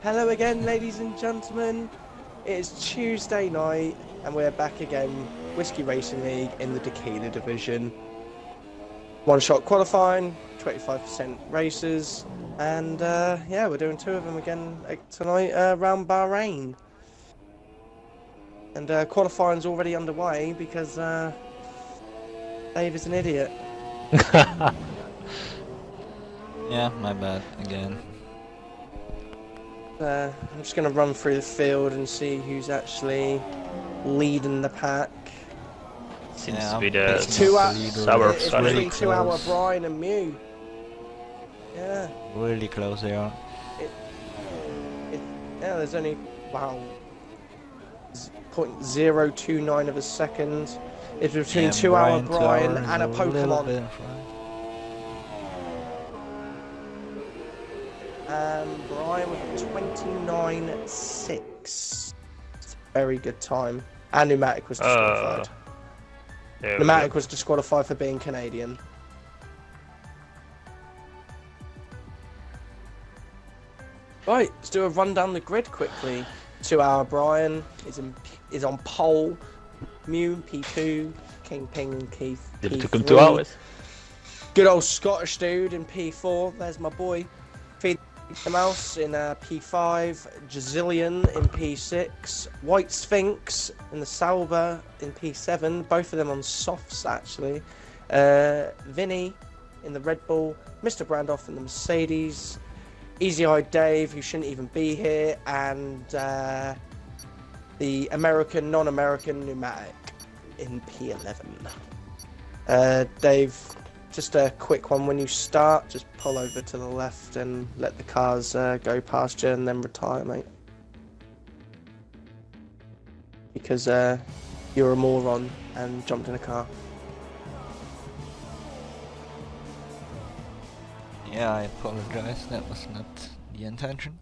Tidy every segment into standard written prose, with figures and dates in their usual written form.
Hello again, ladies and gentlemen. It is Tuesday night, and we're back again. Whisky Racing League in the Tequila division. One-shot qualifying, 25% races, and yeah, we're doing 2 of them again tonight around Bahrain. And qualifying's already underway because Dave is an idiot. Yeah, my bad again. I'm just going to run through the field and see who's actually leading the pack. Seems to be the It's 2 hour, suburbs. it's between 2 hour Brian and Mew. Yeah. Really close they are. Yeah, there's only, wow, 0.029 of a second. It's between 2 hour Brian and a Pokemon. Brian with 29.6. Very good time. And Pneumatic was disqualified. Pneumatic was disqualified for being Canadian. Right, let's do a run down the grid quickly. 2 hour Brian is on pole. Mew P2, King Ping and Keith P3. It took him 2 hours. Good old Scottish dude in P4. There's my boy. Feed the Mouse in P5. Jozilian in P6. White Sphinx in the Sauber in P7. Both of them on softs actually. Vinny in the Red Bull. Mr. Brandoff in the Mercedes. I Dave, who shouldn't even be here, and the American, non-American Pneumatic in P11. Dave, just a quick one. When you start, just pull over to the left and let the cars go past you, and then retire, mate. Because you're a moron and jumped in a car. Yeah, I apologize. That was not the intention.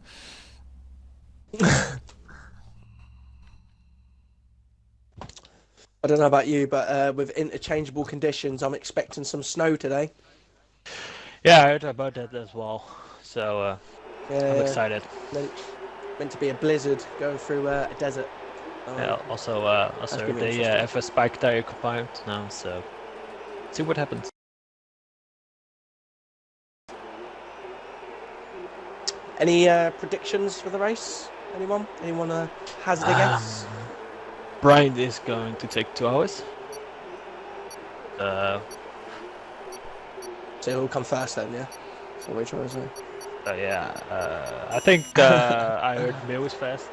I don't know about you, but with interchangeable conditions, I'm expecting some snow today. Yeah, I heard about that as well. So I'm excited. Meant to be a blizzard going through a desert. Yeah, also they have a spike tire combined now, so see what happens. Any predictions for the race? Anyone? Anyone hazard a guess? Brian is going to take 2 hours. So it'll come first then, yeah? That's what we're trying to say. Yeah, I think I heard Mew was fast.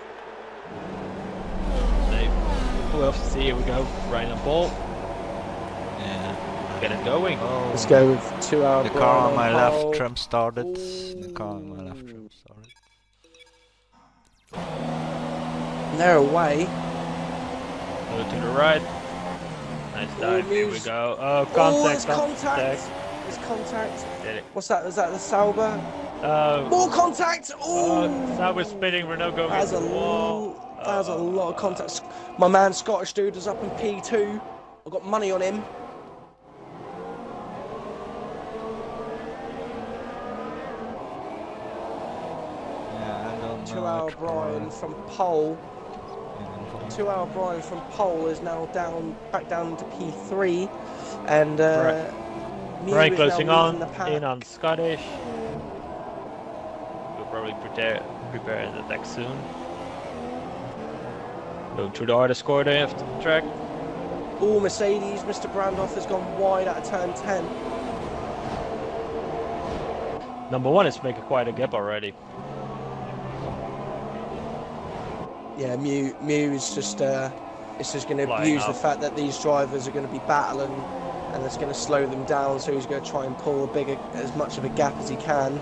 We'll have to see. Here we go. Brian on ball. Yeah. Get it going. Oh. Let's go with 2 hour. The car on my left Trump started. The car on my left Trump started. They're away. Go to the right. Nice dive. Here we go. Oh, contact. It's contact. Did it. What's that? Is that the Sauber? More contact! Oh! Sauber spinning. Renault going That's into the wall. That's a lot of contact. My man Scottish dude is up in P2. I've got money on him. Yeah, I don't know. 2 hour Brian from pole. 2 hour Brian from pole is now back down to P3, and Brian closing on Scottish. We'll probably prepare the attack soon. Go through the hardest corner after the track. Oh, Mercedes, Mr. Brandoff has gone wide out of turn 10. Number 1 is making quite a gap already. Yeah, Mew is just it's just going to use the fact that these drivers are going to be battling, and it's going to slow them down. So he's going to try and pull as much of a gap as he can.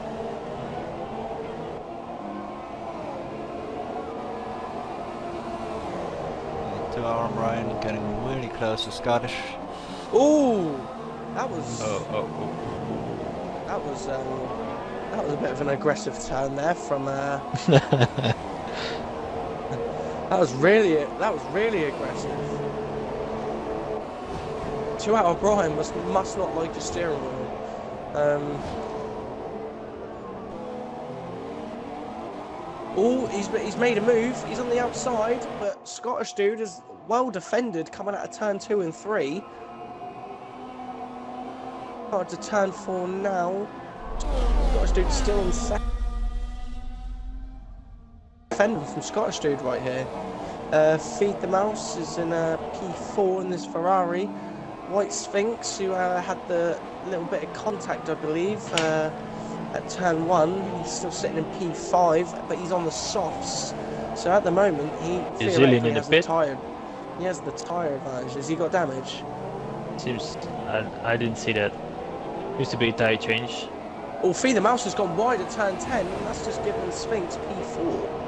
Yeah, 2 hour Brian getting really close to Scottish. Ooh, that was. That was a bit of an aggressive turn there from. That was really aggressive. 2 hour Brian must not like the steering wheel. Oh, he's made a move. He's on the outside, but Scottish dude is well defended coming out of turn 2 and 3. Hard to turn 4 now. Scottish dude still in second. Defending from Scottish dude right here. Feed the Mouse is in a P4 in this Ferrari. White Sphinx, who had the little bit of contact, I believe, at turn 1. He's still sitting in P5, but he's on the softs. So at the moment, he theoretically has the tyre. He has the tyre advantage. Has he got damage? Seems I didn't see that. Used to be a tyre change. Oh, Feed the Mouse has gone wide at turn 10, and that's just given Sphinx P4.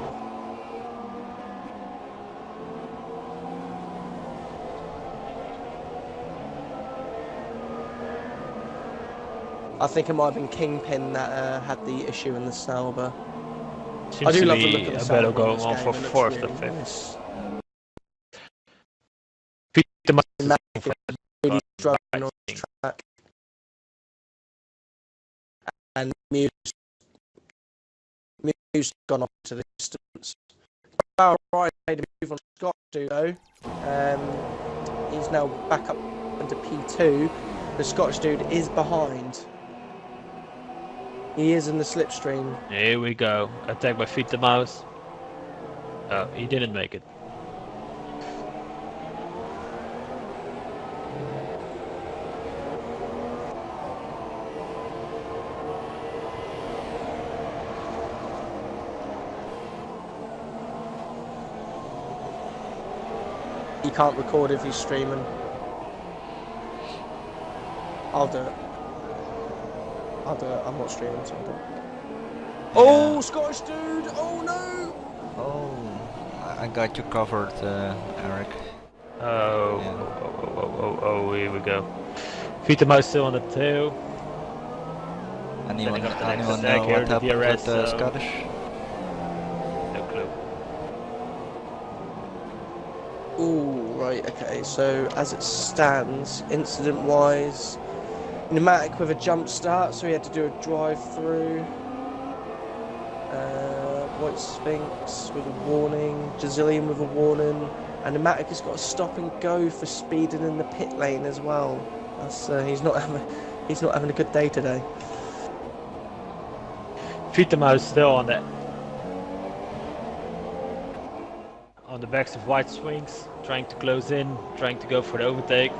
I think it might have been Kingpin that had the issue in the Sauber. Seems I do to love be the look of the a Sauber battle going on for 4th or 5th. Feed the Mouse really struggling on the track. And Muse gone off to the distance. Bahrein made a move on Scott though. He's now back up into P2. The Scottish dude is behind. He is in the slipstream. Here we go. Attack by Feed the Mouse. Oh, he didn't make it. He can't record if he's streaming. I'll do it. I'm not streaming, so I'll do it. Yeah. Oh, Scottish dude! Oh no! Oh, I got you covered, Eric. Oh, Yeah. oh, here we go. Feed the Mouse still on the tail. Anyone Setting up the next know attack here, what the happened DRS, with the Scottish? No clue. Ooh, right, okay. So as it stands, incident-wise, pneumatic with a jump start, so he had to do a drive-through. White Sphinx with a warning, Jozilian with a warning, and pneumatic has got a stop and go for speeding in the pit lane as well. That's he's not having a good day today. Feed the Mouse still on the backs of White Sphinx, trying to close in, trying to go for the overtake.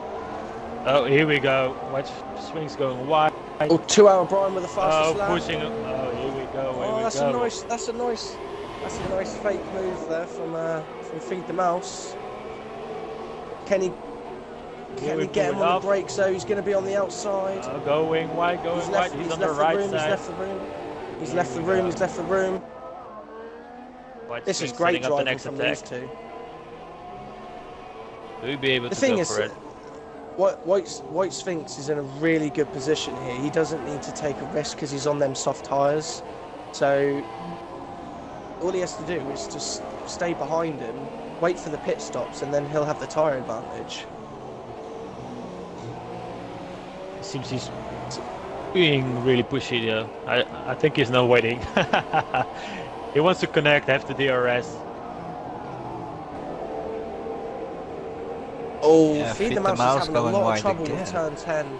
Oh, here we go. White Sphinx going wide. Oh, 2 hour Brian with the fastest lap. Pushing him. Oh, here we go. Oh, that's a nice fake move there from Feed the Mouse. Can he get him on the brakes though? He's going to be on the outside. Going wide, He's on the right side. He's left the room. White This is Sphinx great setting up the driving next from attack. these two. Will we be able The to thing go is, for it? White Sphinx is in a really good position here. He doesn't need to take a risk because he's on them soft tyres. So all he has to do is just stay behind him, wait for the pit stops, and then he'll have the tyre advantage. It seems he's being really pushy though. I think he's not waiting. He wants to connect, have the DRS. Oh, Yeah, Feed the Mouse is having a going lot wide of trouble again. with turn 10.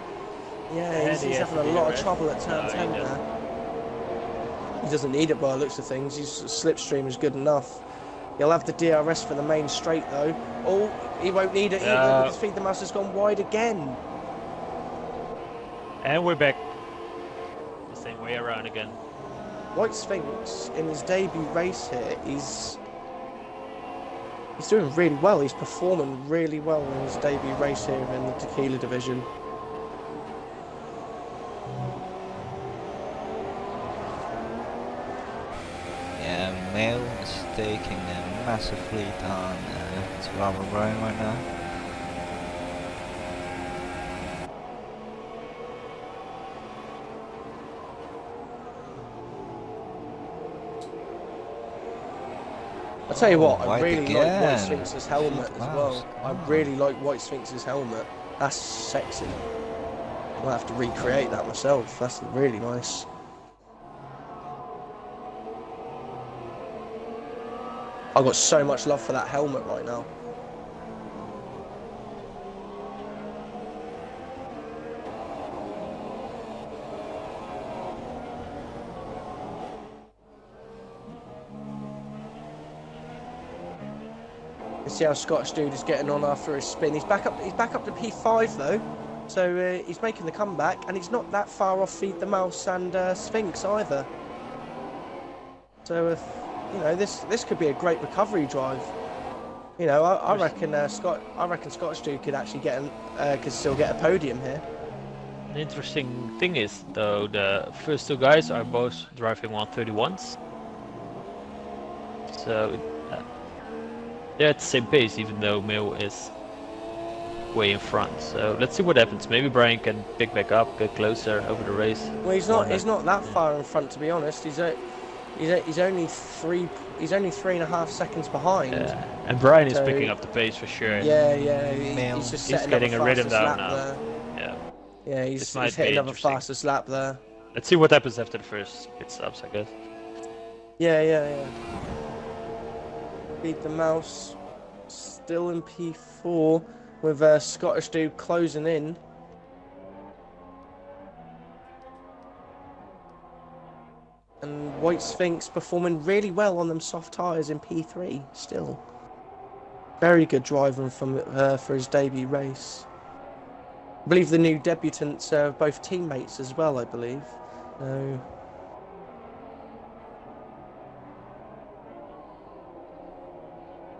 Yeah, And he's he has having a the lot of DRS. trouble at turn No, 10 he doesn't. there. He doesn't need it by the looks of things. His slipstream is good enough. He'll have the DRS for the main straight though. Oh, he won't need it either because Feed the Mouse has gone wide again. And we're back. The same way around again. White Sphinx, in his debut race here, he's doing really well. He's performing really well in his debut race here in the Tequila division. Yeah, Mail is taking a massive lead on Bahrein right now. I tell you what, I White really like White again. Sphinx's helmet as well. I really like White Sphinx's helmet. That's sexy. I'll have to recreate that myself. That's really nice. I've got so much love for that helmet right now. Let's see how Scottish dude is getting on after his spin. He's back up to P5 though, so he's making the comeback, and he's not that far off Feed the Mouse and Sphinx either. So you know, this could be a great recovery drive. You know, I reckon Scottish dude could actually could still get a podium here. The interesting thing is, though, the first two guys are both driving 131s. So they're at the same pace, even though Mill is way in front. So let's see what happens. Maybe Brian can pick back up, get closer over the race. Well, he's not that far in front, to be honest. He's only 3.5 seconds behind. Yeah. And Brian is picking up the pace for sure. Yeah. He's just He's getting a rhythm down now. There. Yeah. Yeah, he's hitting another fastest lap there. Let's see what happens after the first pit stops, I guess. Yeah. Beat the Mouse, still in P4 with Scottish dude closing in. And White Sphinx performing really well on them soft tyres in P3 still. Very good driving for his debut race. I believe the new debutants are both teammates as well, I believe.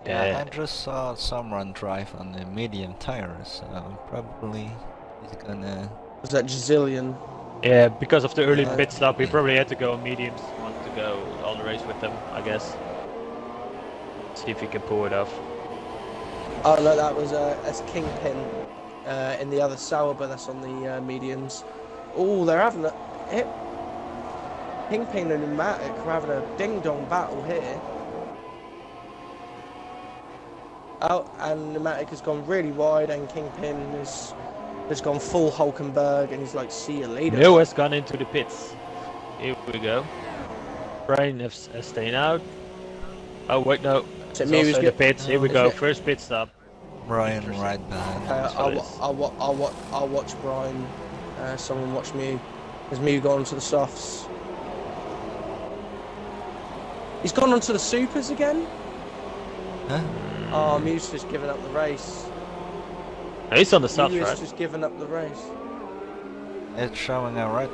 Yeah, I just saw someone drive on the medium tires, so probably he's gonna... Was that jozilian? Yeah, because of the early pit stop, he probably had to go on mediums, wanted to go all the race with them, I guess. See if he can pull it off. Oh no, that's Kingpin in the other Sauber that's on the mediums. Oh, they're having a hit. Kingpin and Pneumatic are having a ding-dong battle here. Oh, and Pneumatic has gone really wide, and Kingpin has gone full Hulkenberg, and he's like, see you later. Mill has gone into the pits. Here we go. Brian is staying out. Oh wait, no. So He's also in the pits. Here we go. First pit stop. Brian right behind. I'll watch Brian. Someone watch Mew. Has Mew gone to the softs? He's gone onto the supers again? Huh? Oh, Mew's just given up the race. He's on the softs, Mew's right? just given up the race. It's showing a red...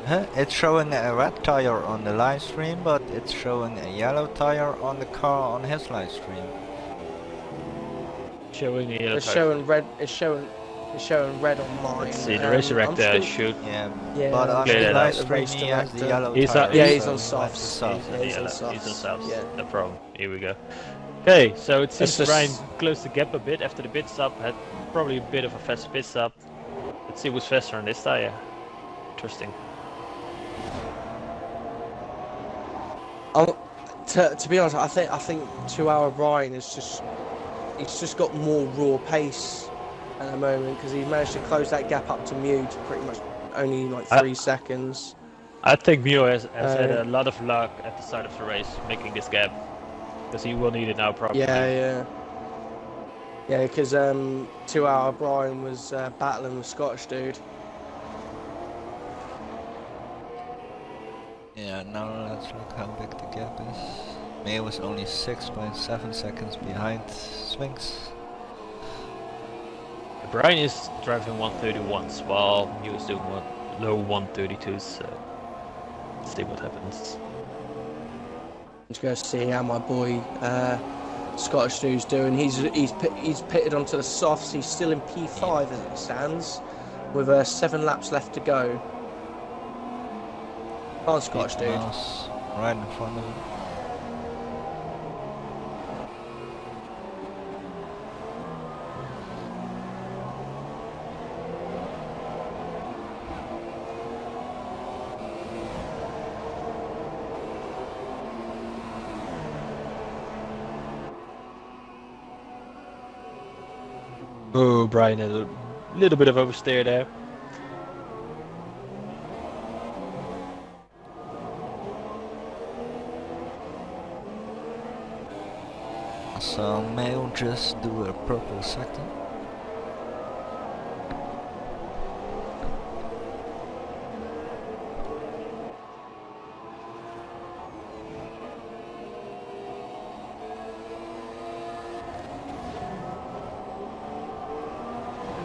Huh? It's showing a red tire on the live stream, but it's showing a yellow tire on the car on his live stream. Showing a yellow It's tire. showing red. It's showing red on mine. Let's see, the race director shoot. Yeah, Yeah, but on clear the that live out. stream he has the yellow He's tire. on- Yeah, he's so on he softs. has the soft. Yeah, he's on He's on softs. Yeah. No problem. Here we go. Okay, so it seems It's Brian just- closed the gap a bit after the pit stop. Had probably a bit of a fast pit stop. Let's see who's faster on this tire. Interesting. To be honest, I think 2 Hour Brian he's just got more raw pace at the moment because he's managed to close that gap up to Mew to pretty much only like 3 seconds. I think Mew has had a lot of luck at the start of the race making this gap because he will need it now probably. Yeah, because 2 Hour Brian was battling with Scottish dude. Yeah, now let's look how big the gap is. May was only 6.7 seconds behind Sphinx. Brian is driving 131s while Mew is doing low 132s. So let's see what happens. Let's go see how my boy Scottish dude's doing. He's pitted onto the softs. He's still in P5 as it stands, with 7 laps left to go. Come on, Scottish dude. Mouse right in front of him. Oh, Brian had a little bit of oversteer there. So Mail just do a purple sector.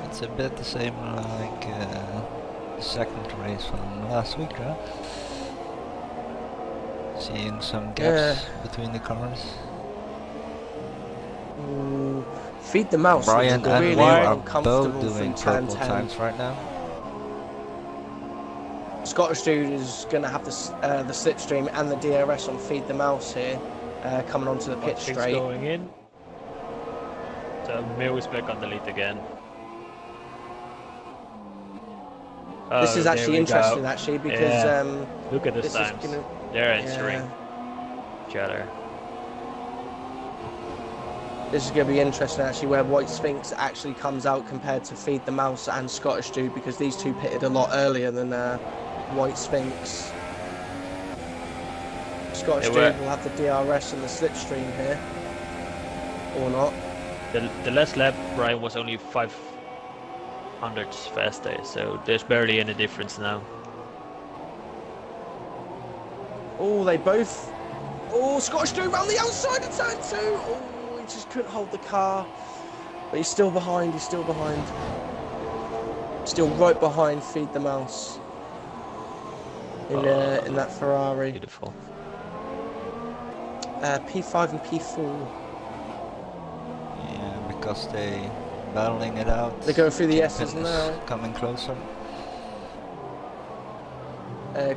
It's a bit the same like the second race from last week, right? Seeing some gaps between the cars. Ooh, Feed the Mouse. Brian looks and really Will are uncomfortable both doing from purple 10-10. times right now. Scottish dude is going to have the slipstream and the DRS on Feed the Mouse here, coming onto the pit Things straight. going in. So Mill is back on the lead again. This is there actually we interesting, go. actually, because Yeah. Look at the this times. is gonna, They're answering yeah, each other. this is going to be interesting, actually, where White Sphinx actually comes out compared to Feed the Mouse and Scottish dude, because these two pitted a lot earlier than White Sphinx. Scottish dude will have the DRS and the slipstream here, or not. The last lap, Brian was only 500 faster, so there's barely any difference now. Oh, they both. Oh, Scottish dude around the outside of turn 2. Oh, he just couldn't hold the car. But he's still behind, he's still behind. Still right behind Feed the Mouse. In that Ferrari. Beautiful. P5 and P4. Yeah, because they battling it out. They're going through the Kingpin S's is now. coming closer.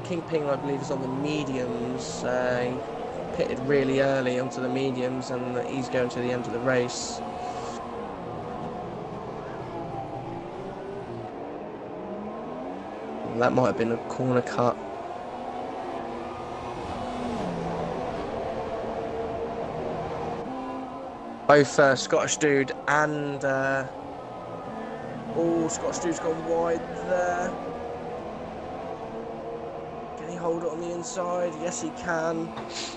Kingpin, I believe, is on the mediums. He pitted really early onto the mediums, and he's going to the end of the race. That might have been a corner cut. Both Scottish dude and Scottish dude's gone wide there. Can he hold it on the inside? Yes, he can.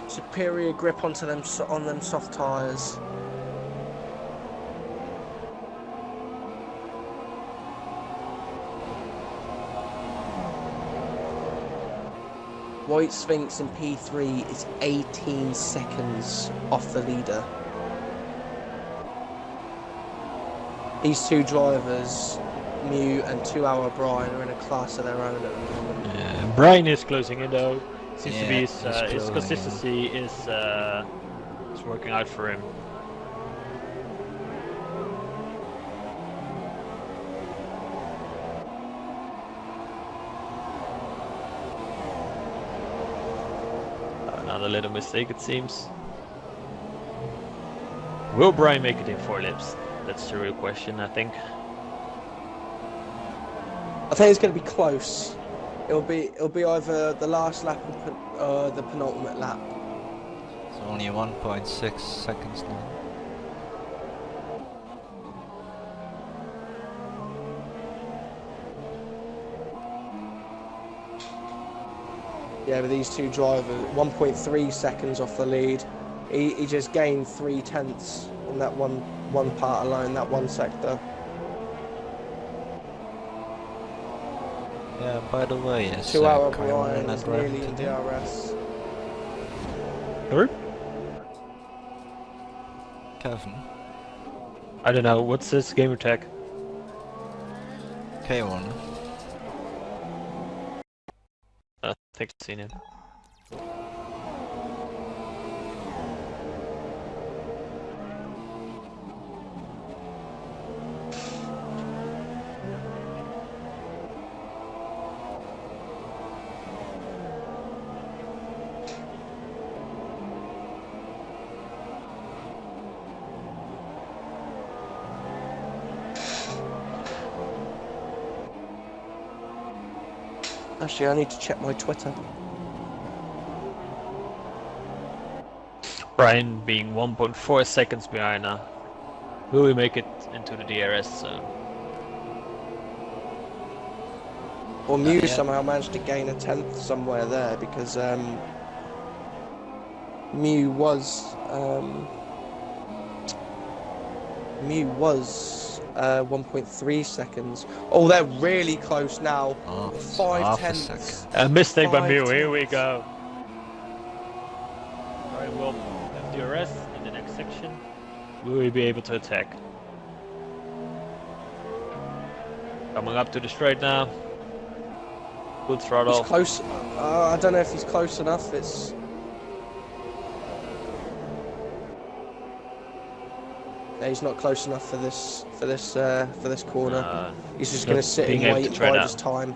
Superior grip onto them soft tyres. White Sphinx in P3 is 18 seconds off the leader. These two drivers, Mew and 2 Hour Brian, are in a class of their own at the moment. Yeah, Brian is closing in though. Seems to be he's his closing consistency is working out for him. Another little mistake, it seems. Will Brian make it in 4 laps? That's the real question, I think. I think it's going to be close. It'll be either the last lap or the penultimate lap. It's only 1.6 seconds now. Yeah, but these two drivers, 1.3 seconds off the lead. He just gained 3/10 in that one part alone, that one sector. Yeah, by the way, is 2 Hour Cameron Brian not is driving nearly in today? DRS. Who? Kevin. I don't know, what's this gamer tag? K1. I think I've seen him. Actually, I need to check my Twitter. Brian being 1.4 seconds behind now. Will we make it into the DRS zone? Well, Mew yeah. somehow managed to gain a 10th somewhere there because Mew was Mew was 1.3 seconds. Oh, they're really close now. Oh, it's 5 half a tenths. second. A mistake by 5 Mew. Here we tenths. go. Alright, we'll have DRS in the next section. Will we be able to attack? Coming up to the straight now. Full throttle. He's close. I don't know if he's close enough. It's. No, he's not close enough for this corner. He's just going to sit and wait and bide his time.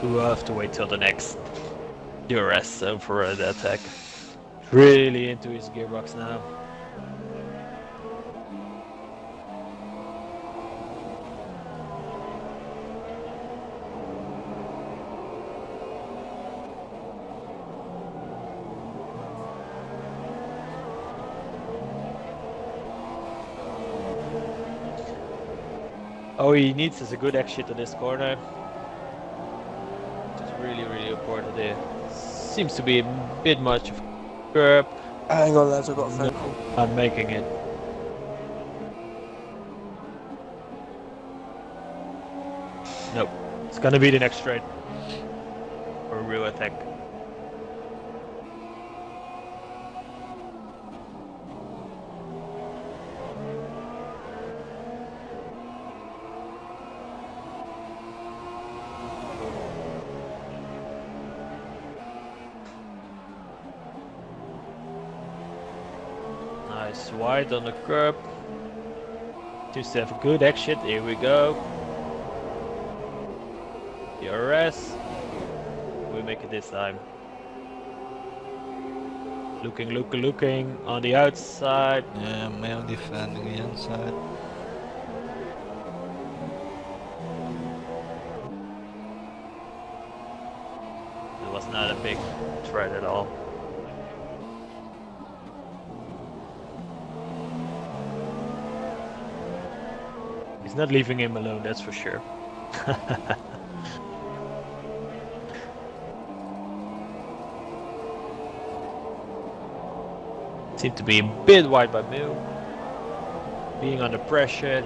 We'll have to wait till the next DRS for the attack. Really into his gearbox now. All he needs is a good exit to this corner. Which is really important there. Seems to be a bit much of a curb. Hang on, lads, I've got a phone call. I'm making it. Nope. It's gonna be the next straight. For a real attack. Nice wide on the curb. Just have a good exit. Here we go. DRS. We make it this time. Looking on the outside. Yeah, male defending the inside. It was not a big threat at all. He's not leaving him alone, that's for sure. Seemed to be a bit wide by Mew. Being under pressure.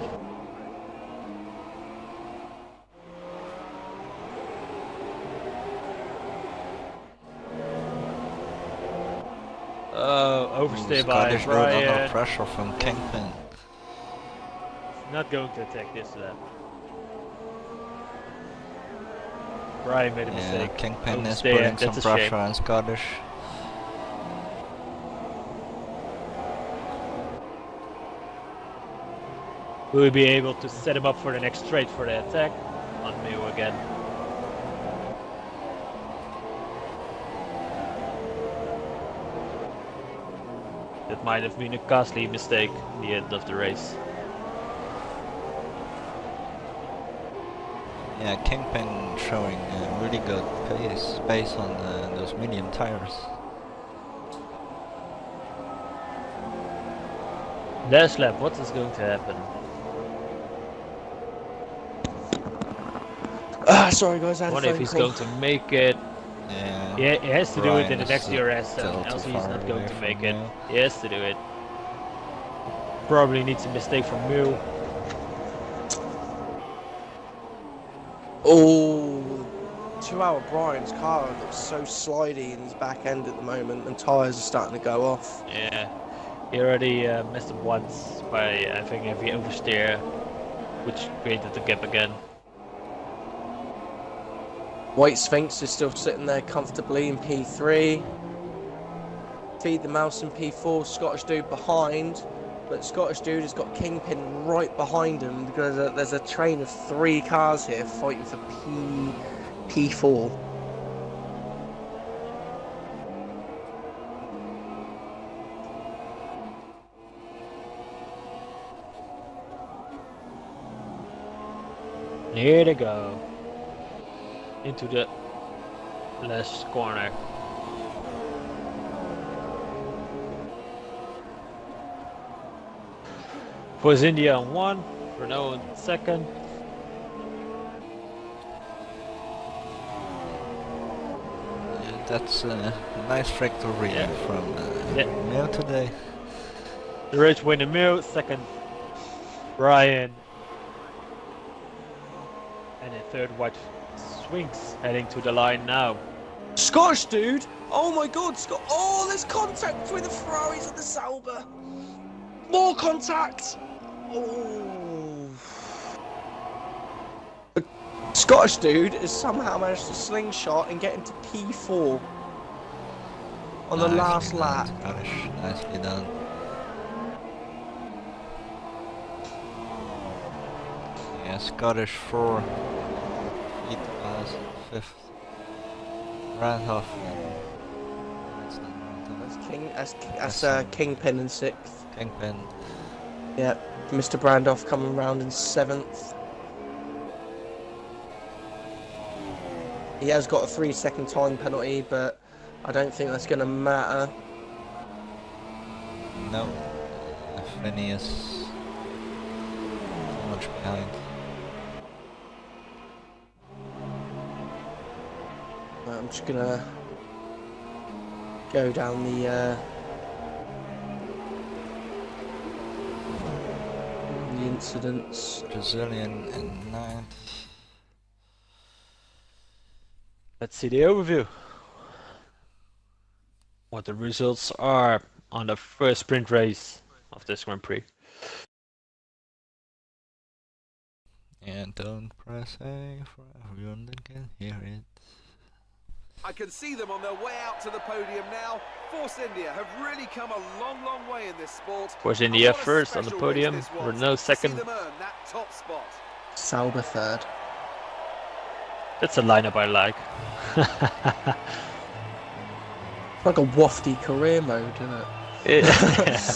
Overstay by Scottish dude under Brian. pressure from Kingpin. Not going to attack this to that. Brian made a Yeah, mistake. Kingpin is Overstay, putting some that's a shame. pressure on Scottish. Will we be able to set him up for the next straight for the attack? On Mew again. That might have been a costly mistake in the end of the race. Yeah, Kingpin showing really good pace based on those medium tires. Last lap, what is going to happen? Sorry guys, I I had a wonder if phone he's call. going to make it. Yeah, he has to do it in the Brian next is DRS, still else too he's far not going away to from make it. Mew. He has to do it. Probably needs a mistake from Mew. Oh, 2 hour Brian's car looks so slidey in his back end at the moment, and tyres are starting to go off. Yeah, he already messed up once by having heavy oversteer, which created the gap again. White Sphinx is still sitting there comfortably in P3. Feed the Mouse in P4, Scottish Dude behind. But Scottish Dude has got Kingpin right behind him because there's a train of 3 cars here fighting for P4. Here they go. Into the last corner. Force India on 1, Renault on 2nd. That's a nice victory Yeah. from Yeah. Mil today. The race winner Mill, second Brian, and in third White Swings heading to the line now. Scottish dude! Oh my god, Scott! Oh, there's contact between the Ferraris and the Sauber! More contact! Oh. The Scottish dude has somehow managed to slingshot and get into P4 on the last lap. Scottish, nicely done. Yeah, Scottish 4. Feet as 5th. Randolph. That's Kingpin in 6th. Kingpin. Yeah, Mr. Brandoff coming round in 7th. He has got a 3-second time penalty, but I don't think that's going to matter. No. Phineas. So much behind. I'm just going to go down the incidents. Jozilian in 9th. Let's see the overview. What the results are on the first sprint race of this Grand Prix. And don't press A for everyone that can hear it. I can see them on their way out to the podium now. Force India have really come a long, long way in this sport. Force And India what a first on the special podium, race this was Renault to see second. them earn that top spot. Sauber 3rd. That's a lineup I like. Like a wafty career mode, isn't it?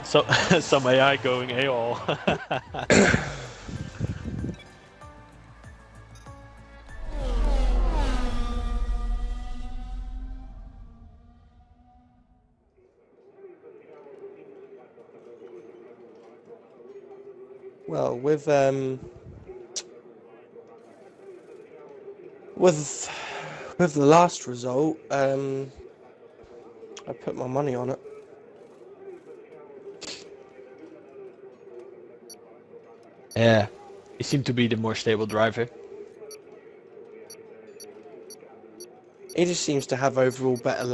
So some AI going AOL. Well, with the last result, I put my money on it. Yeah, he seemed to be the more stable driver. He just seems to have overall better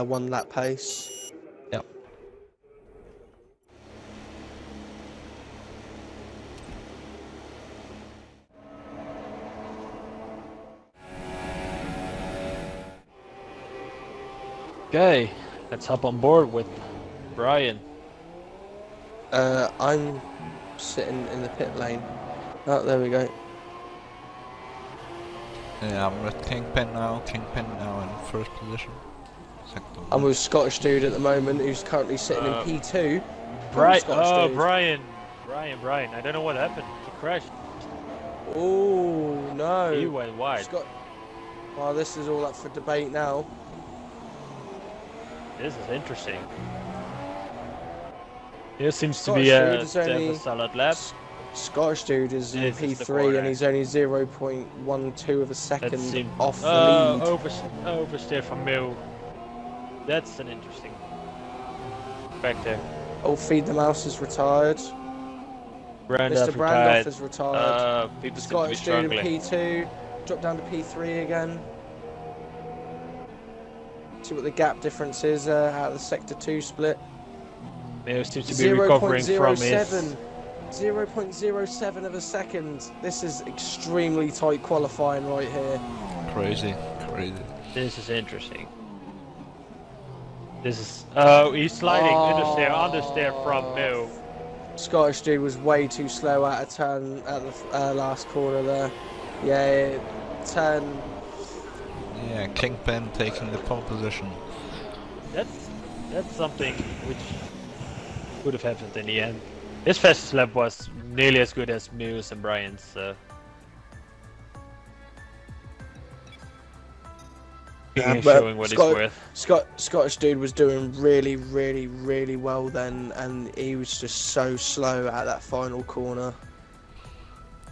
one lap pace. Yep. Okay, let's hop on board with Brian. I'm sitting in the pit lane. Oh, there we go. Yeah, I'm with Kingpin now. Kingpin now in first position. I'm with Scottish dude at the moment, who's currently sitting in P2. Brian. Scottish Oh, dude. Brian. Brian. I don't know what happened. He crashed. Oh no! He went wide. Well, this is all up for debate now. This is interesting. Here seems to Scottish be dude a is only- solid lap. Scottish dude is in This is the P3 corner. and he's only 0.12 of a That second seemed off the lead. oversteer from Mill. That's an interesting factor. Oh, Feed the Mouse is retired. Mr. Brandoff is retired. People seem to be Scottish dude in struggling. P2. Drop down to P3 again. See what the gap difference is out of the Sector 2 split. Mill seems to be recovering from his... 0.07 of a second. This is extremely tight qualifying right here. Crazy. This is interesting. This is... Oh, he's sliding understeer from Mill. Scottish dude was way too slow at a turn at the last corner there. Yeah, turn. Yeah, Kingpin taking the pole position. That's something which would have happened in the end. His fastest lap was nearly as good as Mill's and Brian's. So. Yeah, showing what he's worth. Scottish dude was doing really well then, and he was just so slow at that final corner.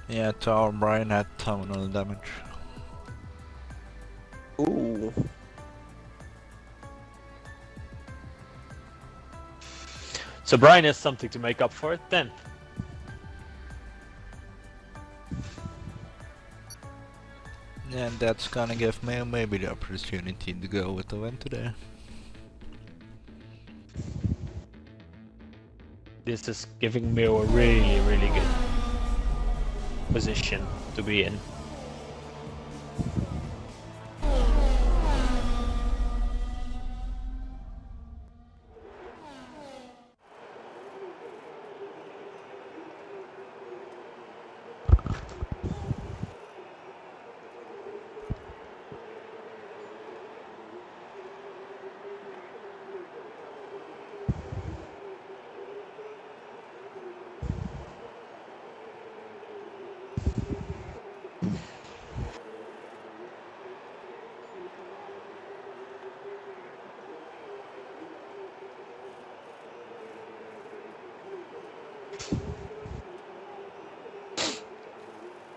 Yeah, Brian had terminal damage. Ooh. So Brian has something to make up for it then. And that's gonna give me maybe the opportunity to go with the win today. This is giving Mio a really, really good position to be in.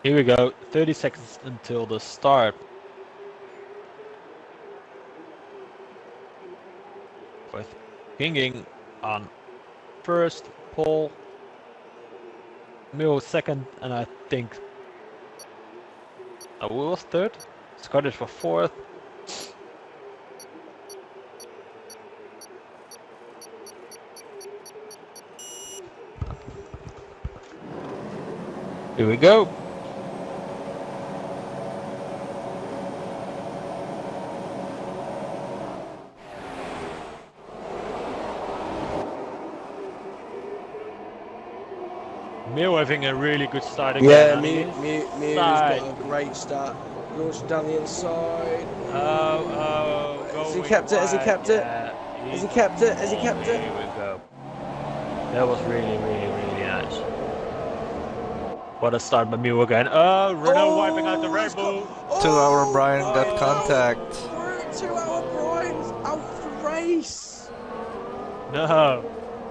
Here we go, 30 seconds until the start. With King on first, Paul, Mio second, and I think I was third. Scottish for fourth. Here we go. Mio having a really good start again. Yeah, on Mew's his got side. a great start. Launched down the inside. Has he kept it? Has he kept it? Has he kept it? Has he kept it? Here we go. That was really, really, really nice. What a start by Mio again. Renault wiping out the Red Bull. 2 hour Brian got contact. 2 hour Brian's out the race. No.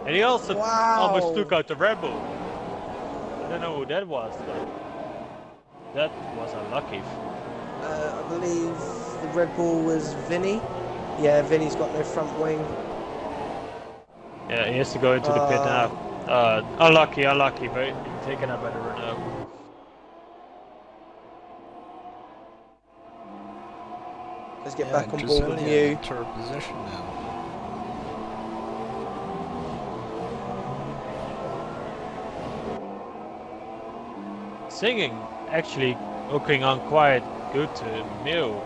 And he also Wow. almost took out the Red Bull. I don't know who that was, but that was unlucky. I believe the Red Bull was Vinny. Yeah, Vinny's got no front wing. Yeah, he has to go into the pit now. Unlucky, but taken up by the Renault. Let's get back on board with Jozilian Mew. in third position now. Singing actually hooking on quite good to Mio.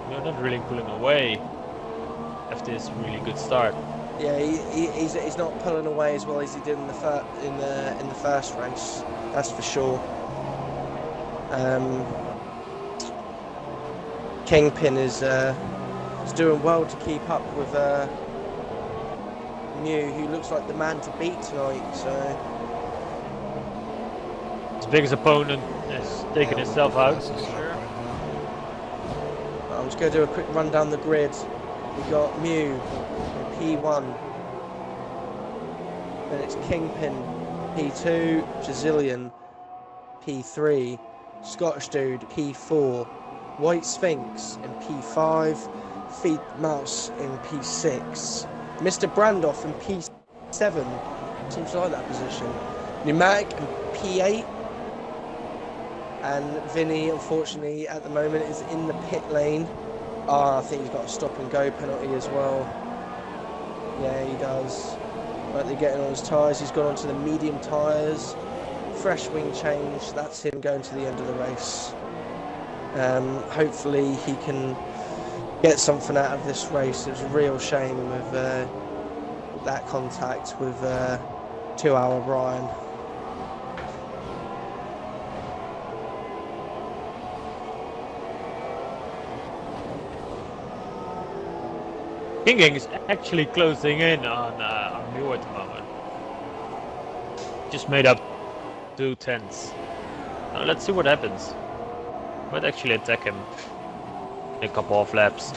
Mio not really pulling away after this really good start. Yeah, he's not pulling away as well as he did in the first race. That's for sure. Kingpin is doing well to keep up with Mew, who looks like the man to beat tonight. So His biggest opponent is taking himself out. This is Sure. I'm just going to do a quick run down the grid. We got Mew in P1, then it's Kingpin P2, Jozilian P3, Scottish Dude P4, White Sphinx in P5, Feed Mouse in P6, Mr. Brandoff in P7, seems to like that position, Pneumatic in P8, and Vinny, unfortunately, at the moment is in the pit lane. I think he's got a stop and go penalty as well. Yeah, he does. Right, they're getting on his tyres. He's gone onto the medium tyres. Fresh wing change. That's him going to the end of the race. Hopefully he can get something out of this race. It was a real shame with that contact with 2 hour Brian. King is actually closing in on Mio at the moment. Just made up 2 tenths. Now let's see what happens. Might actually attack him in a couple of laps.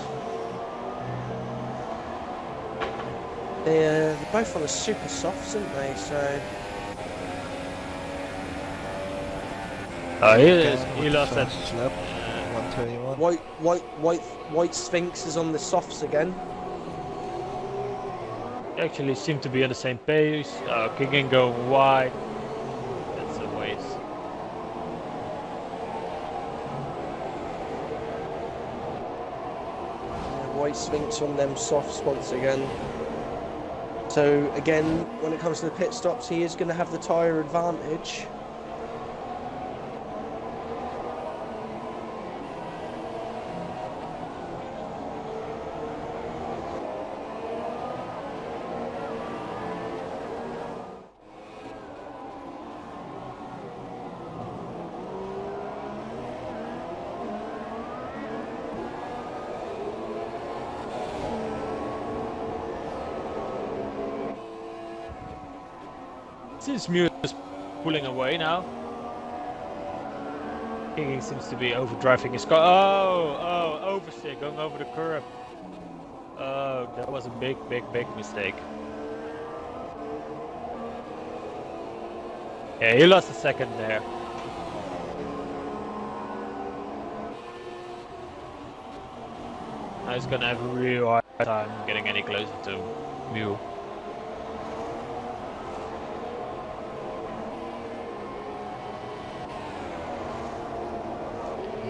They're both on the super softs, aren't they? So He lost that. Fastest lap, 1:31. White Sphinx is on the softs again. They actually seem to be on the same pace. Kicking going wide. That's a waste. White Sphinx on them softs once again. So again, when it comes to the pit stops, he is going to have the tyre advantage. Since Mew is pulling away now. Kicking seems to be overdriving his car. Oh, oversteer, going over the curb. Oh, that was a big mistake. Yeah, he lost a second there. Now he's gonna have a real hard time getting any closer to Mew.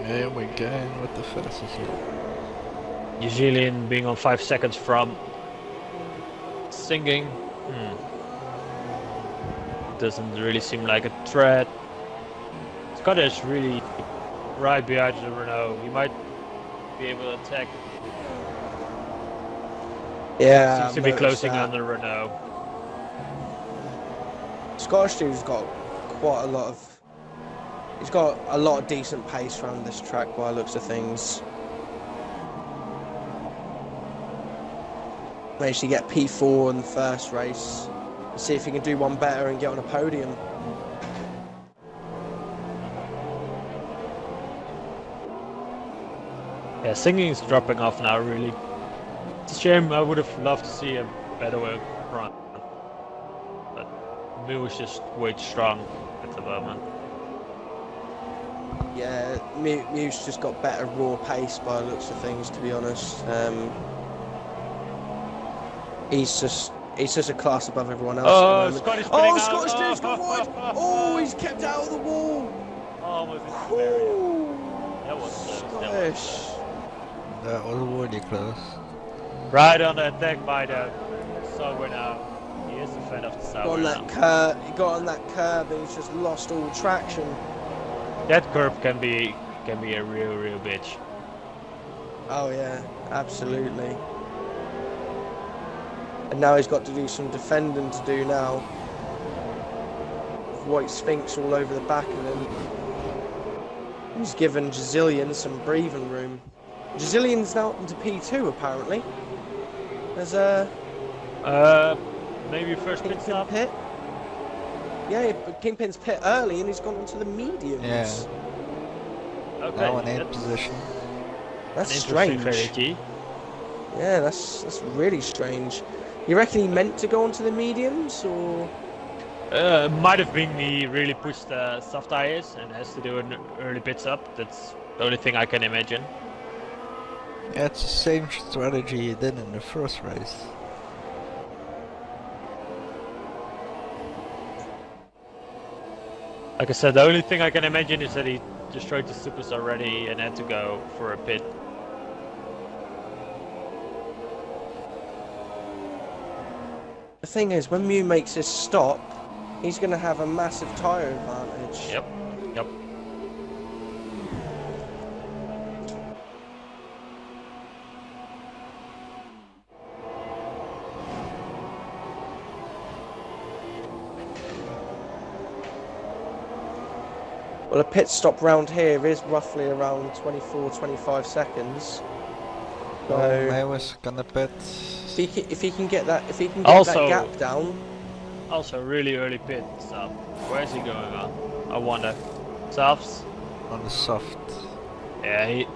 Here we go with the fastest here. Jozilian being on 5 seconds from singing. Doesn't really seem like a threat. Scott is really right behind the Renault. He might be able to attack. Yeah, Seems to be closing on the Renault. Scottish dude's got quite a lot of. He's got a lot of decent pace around this track by the looks of things. Managed to get P4 in the first race. Let's see if he can do one better and get on a podium. Yeah, singing is dropping off now, really. It's a shame. I would have loved to see a better run. But Mew is just way too strong at the moment. Yeah, Mew's just got better raw pace by the looks of things, to be honest. He's just a class above everyone else. Oh, Scottish spinning out. Scottish dude's got wide! Oh, he's kept out of the wall! Almost into the barrier. That was close. Scottish. That was really close. Right on the attack by the Sauber now. He is a fan of the Sauber now. He got on that curb and he's just lost all traction. That curb can be a real bitch. Oh yeah, absolutely. And now he's got to do some defending to do now. White Sphinx all over the back of him. He's given Jozilian some breathing room. Jozilian's now into P2 apparently. There's maybe first pit stop. Pit. Yeah, but Kingpin's pit early and he's gone into the mediums. Yeah. Okay, Now in 8th position. That's an strange. interesting strategy. Yeah, that's really strange. You reckon he meant to go onto the mediums, or? Might have been he really pushed the soft tires and has to do an early pit stop. That's the only thing I can imagine. Yeah, it's the same strategy he did in the first race. Like I said, the only thing I can imagine is that he destroyed the supers already and had to go for a pit. The thing is, when Mew makes his stop, he's going to have a massive tyre advantage. Yep. Well, a pit stop round here is roughly around 24-25 seconds. So I was gonna pit. if he can get that Also- that gap down. Also, really early pit stop. Where is he going on? I wonder. Softs? On the soft. Yeah, he.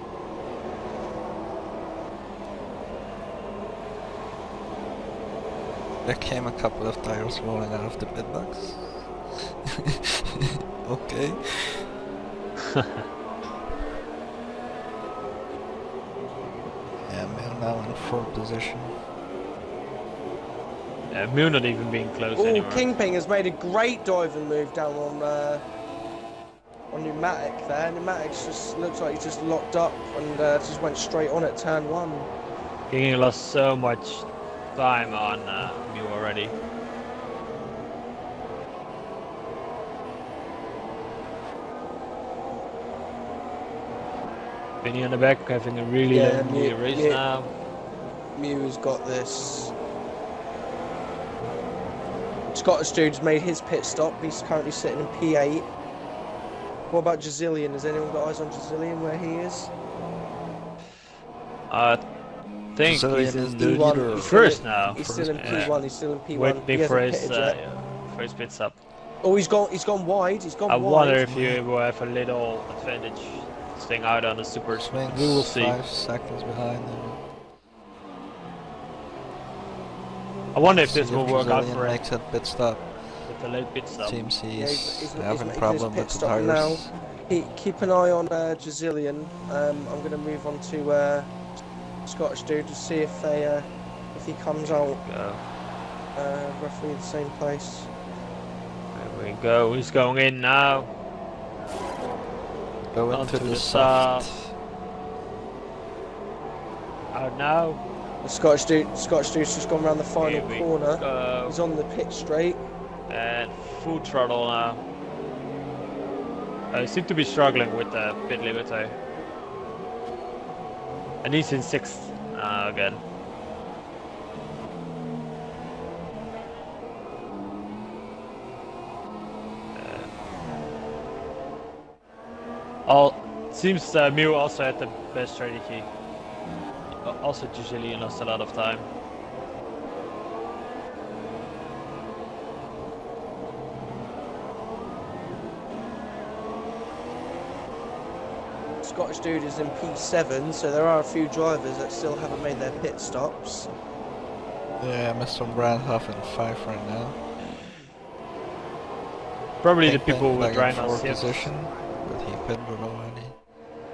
There came a couple of tires rolling out of the pit box. Okay. fourth position. Mew not even being close Oh, anymore. Kingping has made a great diving move down on pneumatic there. Pneumatics just looks like he's just locked up and just went straight on at turn 1. King lost so much time on Mew already. Vinny on the back having a really Yeah, lonely race now. Mew's got this. Scottish dude's made his pit stop. He's currently sitting in P8. What about Jozilian? Has anyone got eyes on Jozilian where he is? I think Jozilian he's is in the the leader. first now. He's still in Yeah. P1. He's still in P1. Waiting He for hasn't his pitted yet. first pit stop. Oh, he's gone wide. He's gone I wide. wonder if you will have a little advantage staying out on the super. Swings We will see. 5 seconds behind him. I wonder if See this will work out Jozilian for him makes that pit stop. with the late pit stop. Seems Yeah, he's he's having making problem his with pit the stop tires. now. Keep an eye on Jozilian. I'm going to move on to Scottish dude to see if if he comes out Go. roughly the same place. There we go. He's going in now. Go Onto into the the soft. Out now. The Scottish dude's just gone around the final Here we corner. go. He's on the pit straight. And full throttle now. I seem to be struggling with the pit limiter. And he's in 6th again. Seems Mew also had the best strategy. Also Jozilian lost a lot of time. Scottish dude is in P7, so there are a few drivers that still haven't made their pit stops. Yeah, Mr. Brandhoff in 5 right now. Probably the Kingpin people who back were in trying on 4th position, but he pitted already.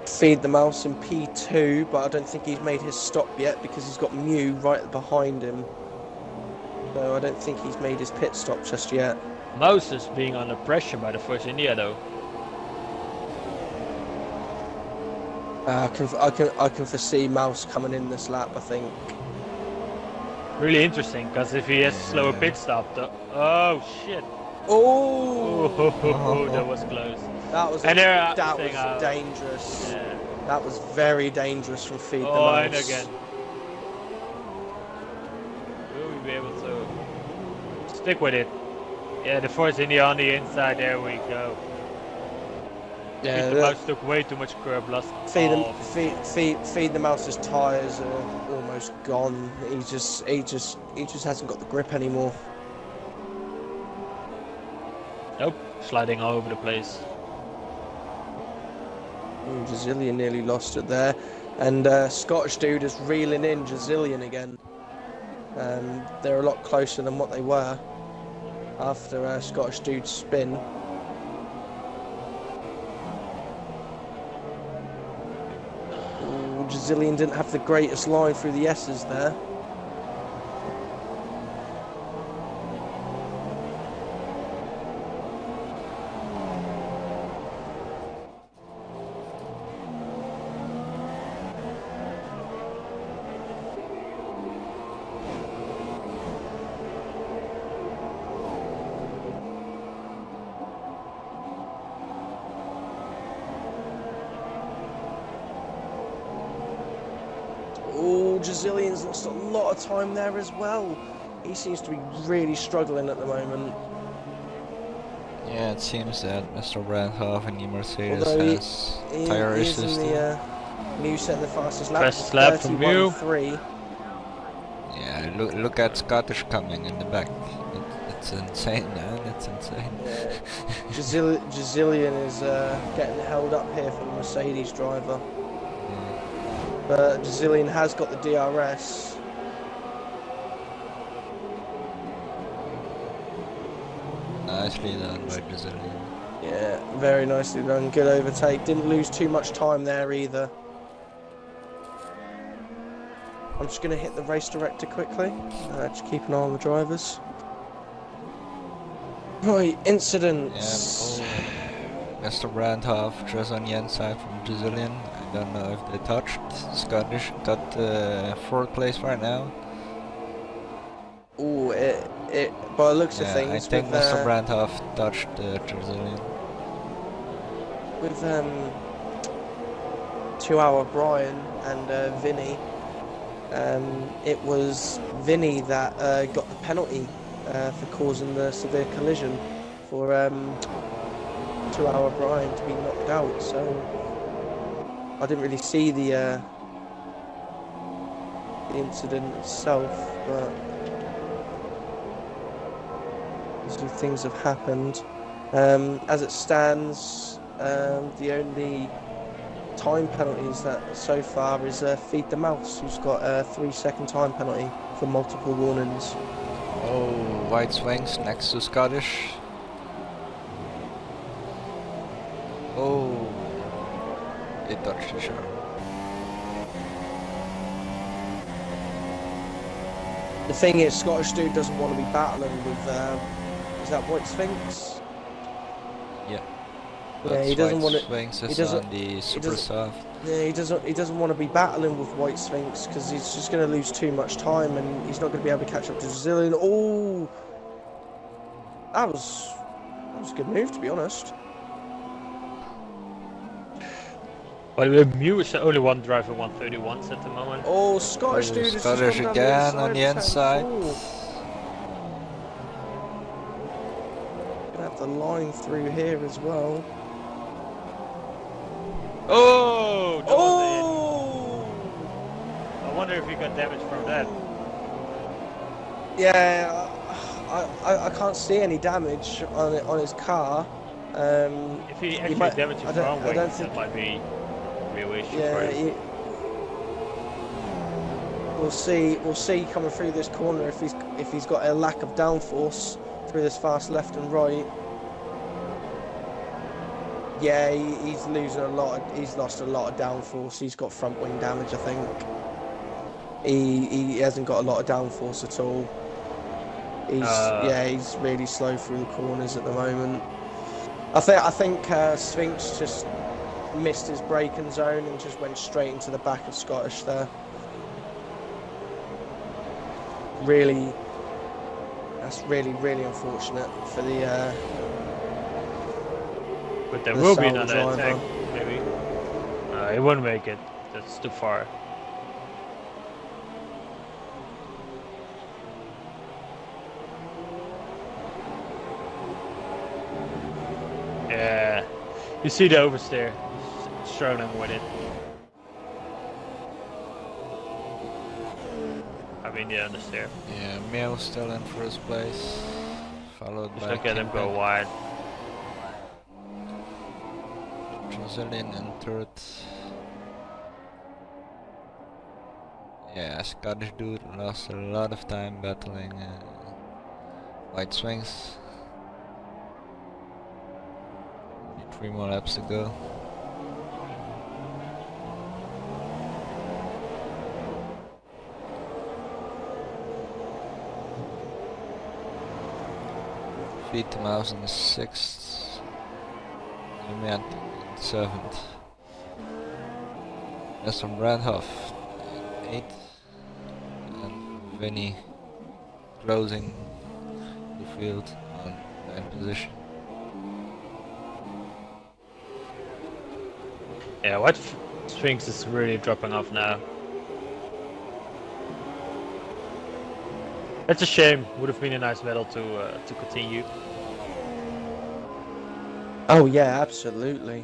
Feed the Mouse in P2, but I don't think he's made his stop yet because he's got Mew right behind him. So I don't think he's made his pit stop just yet. Mouse is being under pressure by the Force India though. I can foresee Mouse coming in this lap, I think. Really interesting, because if he has a slower pit stop, oh shit! Oh, Oh, that was close. that was And they're that staying was out. dangerous. Yeah. That was very dangerous from Feed the Oh, Mouse. and again. Will we be able to stick with it? Yeah, the Force India on the inside. There we go. Yeah, The Mouse took way too much curb, lost Feed all of it. Feed the Mouse's tyres are almost gone. He just hasn't got the grip anymore. Nope, sliding all over the place. Jozilian nearly lost it there, and Scottish dude is reeling in Jozilian again. They're a lot closer than what they were after Scottish dude's spin. Jozilian didn't have the greatest line through the S's there. Oh, Jozilian's lost a lot of time there as well. He seems to be really struggling at the moment. Yeah, it seems that Mr. Brandhoff and the Mercedes Although has tire he is issues. in the Mew setting the fastest lap. Fastest lap from Mew. 31.3. Yeah, look at Scottish coming in the back. It's insane, man. It's insane. Yeah. Jozilian is getting held up here from the Mercedes driver. But Jozilian has got the DRS. Nicely done by Jozilian. Yeah, very nicely done. Good overtake. Didn't lose too much time there either. I'm just going to hit the race director quickly. Just keep an eye on the drivers. Right, incidents. Mr. Brandhoff just on the inside from Jozilian. I don't know if they touched. Scottish got 4th place right now. Oh, by the looks of Yeah, things, I think with, Mr. Brandhoff touched Jozilian. with 2 Hour Brian and Vinny, it was Vinny that got the penalty for causing the severe collision for 2 Hour Brian to be knocked out. So I didn't really see the incident itself, but these things have happened. As it stands, the only time penalties that so far is Feed the Mouse, who's got a 3-second time penalty for multiple warnings. Oh, white swings next to Scottish. Oh, they touched the shark. The thing is, Scottish dude doesn't want to be battling with, is that White Sphinx? Yeah. Yeah, he doesn't want to. Swings He is doesn't. on the super doesn't- soft. Yeah, he doesn't want to be battling with White Sphinx because he's just going to lose too much time and he's not going to be able to catch up to Jozilian. Oh, that was a good move, to be honest. Well, Mew is the only one driving 131s at the moment. Oh, Scottish dude has Scottish just gone down again on the inside. Gonna have the line through here as well. Oh! That was Oh! it. I wonder if he got damage from that. Yeah, I can't see any damage on his car. If he actually might- damaged I his don't- front I wing, don't that think- might be a real issue for Yeah, him. we'll see coming through this corner if he's got a lack of downforce through this fast left and right. Yeah, he's losing a lot. He's lost a lot of downforce. He's got front wing damage, I think. He hasn't got a lot of downforce at all. He's really slow through the corners at the moment. I think Sphinx just missed his braking zone and just went straight into the back of Scottish there. Really, that's really unfortunate for the. But there the will be Sauber another driver. attack, maybe. He won't make it. That's too far. Yeah. You see the oversteer. He's struggling with it. I mean the understeer. Yeah, Mew still in first place, followed Just by look at him go Kingpin. wide. Jozilian in third. Yeah, Scottish dude lost a lot of time battling white swings. 3 more laps to go. Feed the Mouse in the 6th. Clement in 7th. Mr. Brandhoff in 8th. And Vinny closing the field on 9th position. Yeah, White Sphinx is really dropping off now. That's a shame. Would have been a nice battle to continue. Oh yeah, absolutely.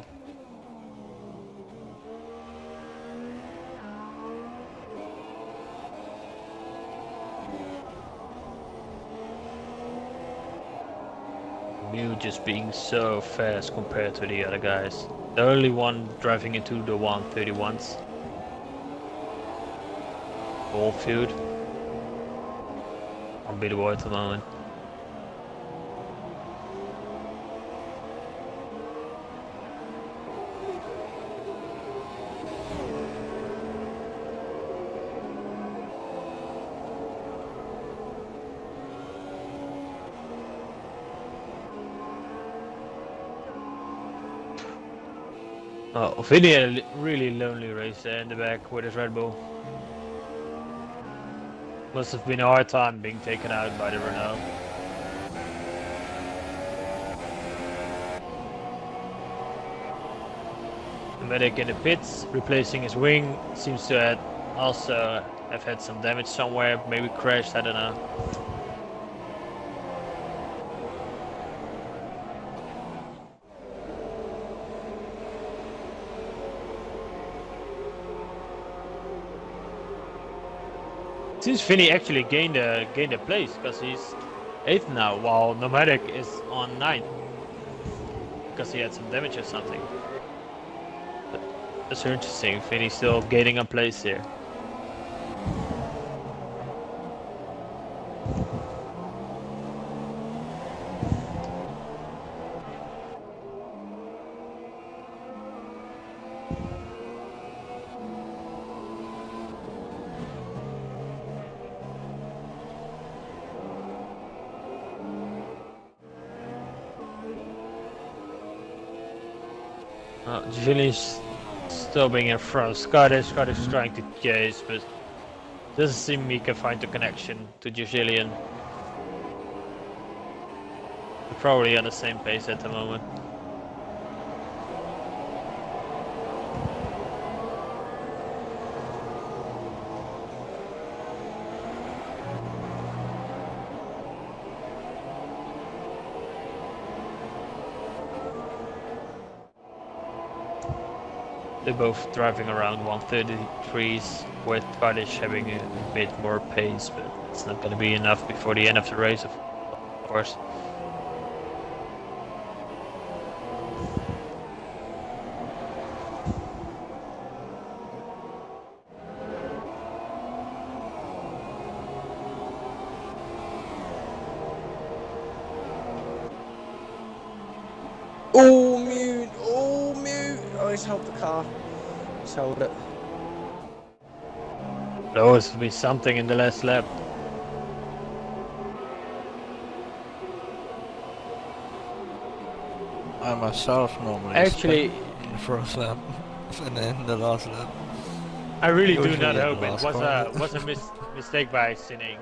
Mew just being so fast compared to the other guys. The only one driving into the 131s. Whole field. Unbeatable at the moment. Oh, Vinny had a really lonely race there in the back with his Red Bull. Must have been a hard time being taken out by the Renault. The medic in the pits, replacing his wing, seems to have also have had some damage somewhere, maybe crashed, I don't know. Seems Vinny actually gained a place because he's 8th now, while Nomadic is on 9th because he had some damage or something. But that's interesting. Vinny still gaining a place here. Jozilian's still being in front. Scottish trying to chase, but doesn't seem he can find the connection to Jozilian. They're probably on the same pace at the moment. They're both driving around 133s, with Scottish having a bit more pace, but it's not going to be enough before the end of the race, of course. Oh, mute! Oh, mute! Oh, he's held the car. He's held it. There always will be something in the last lap. I myself normally Actually, in the first lap and in the last lap. I really do Usually not in the hope it last was a mistake by Sinning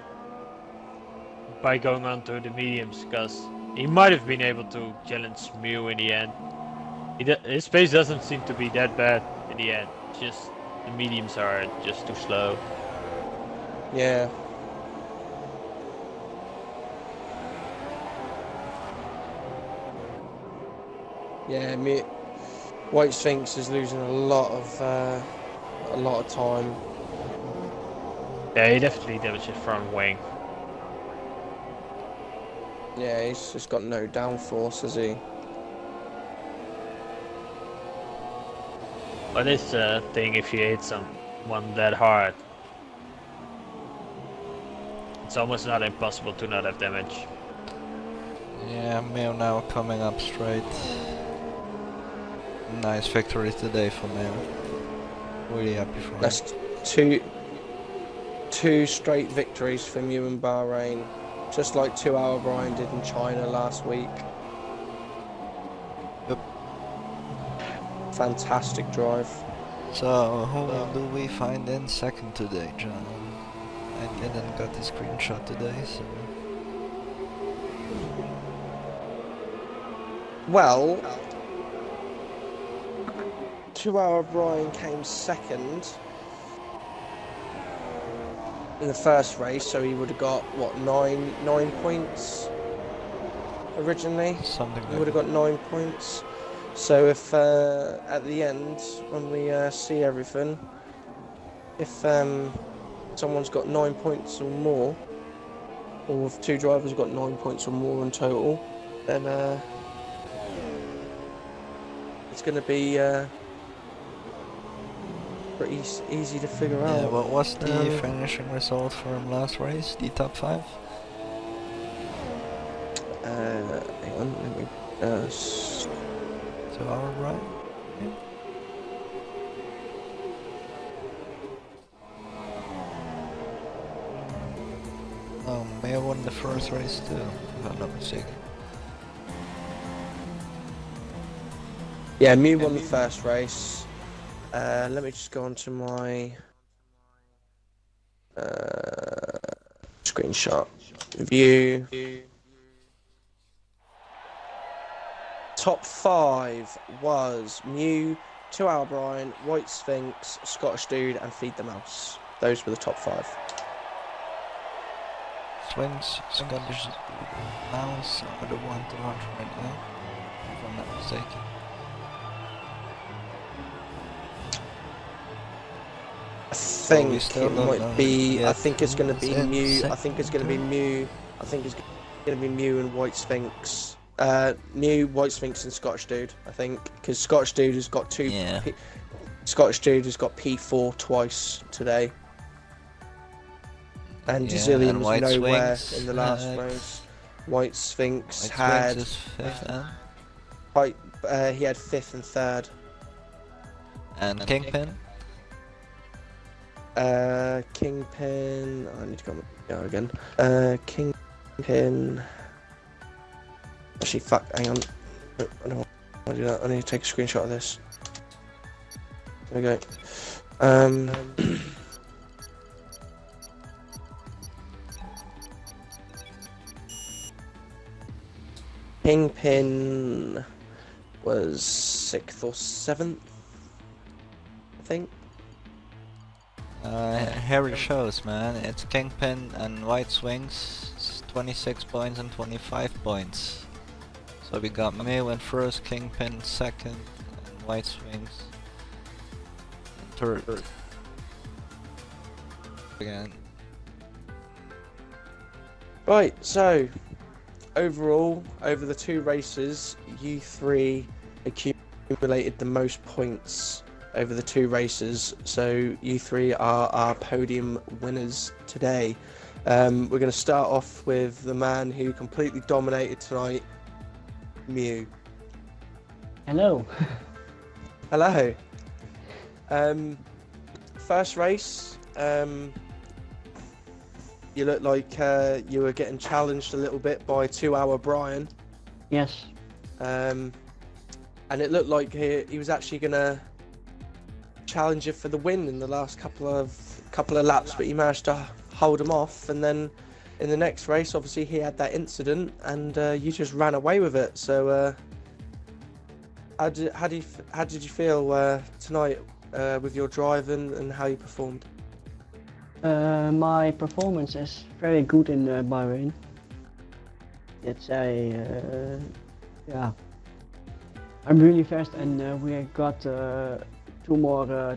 by going on to the mediums, because he might have been able to challenge Mew in the end. His pace doesn't seem to be that bad in the end. Just the mediums are just too slow. Yeah. Yeah, White Sphinx is losing a lot of time. Yeah, he definitely damaged his front wing. Yeah, he's just got no downforce, has he? But it's a thing if you hit someone that hard. It's almost not impossible to not have damage. Yeah, Meo now coming up straight. Nice victory today for Meo. Really happy for him. That's two straight victories from you in Bahrain, just like 2 Hour Brian did in China last week. Yep. Fantastic drive. So, who do we find in second today, John? I didn't got the screenshot today, so... Well, 2 Hour Brian came second in the first race, so he would have got, what, 9 points originally? Something He like would have that. got 9 points. So if at the end, when we see everything, if someone's got 9 points or more, or if 2 drivers have got 9 points or more in total, then it's going to be pretty easy to figure Yeah, out. what was the finishing result from last race? The top 5? Hang on, let me... 2 Hour Brian? Yeah. Oh, Meo won the first race too, if I'm not mistaken. Yeah, Mew won the first race. Let me just go on to my screenshot view. Top 5 was Mew, 2 Hour Brian, White Sphinx, Scottish Dude, and Feed the Mouse. Those were the top 5. Swings, Scottish Mouse are the one to watch right now, if I'm not mistaken. I think it might be. Yet. I think it's going to be It's Mew. I second, think it's going to be Mew. I think it's going to be Mew and White Sphinx. Mew, White Sphinx, and Scottish Dude. I think because Scottish Dude has got 2. Yeah. Scottish Dude has got P4 twice today. And Yeah, Jozilian and was White nowhere Sphinx in the last had- race. White Sphinx White had. Sphinx is fifth, He had 5th and 3rd. and Kingpin. Kingpin. I need to go again. Kingpin. Actually, fuck. Hang on. I don't want to do that. I need to take a screenshot of this. There we go. Kingpin was 6th or 7th, I think. Here it shows, man. It's Kingpin and White Swings, 26 points and 25 points. So we got Mew in first, Kingpin second, and White Swings in third. Again. Right, so overall, over the 2 races, you 3 accumulated the most points over the 2 races. So you 3 are our podium winners today. We're going to start off with the man who completely dominated tonight, Mew. Hello. Hello. First race, you look like you were getting challenged a little bit by 2 Hour Brian. Yes. And it looked like he was actually gonna challenge you for the win in the last couple of laps, but you managed to hold him off. And then in the next race, obviously he had that incident, and you just ran away with it. So how did you feel tonight with your driving and how you performed? My performance is very good in Bahrain. It's yeah. I'm really fast, and we got 2 more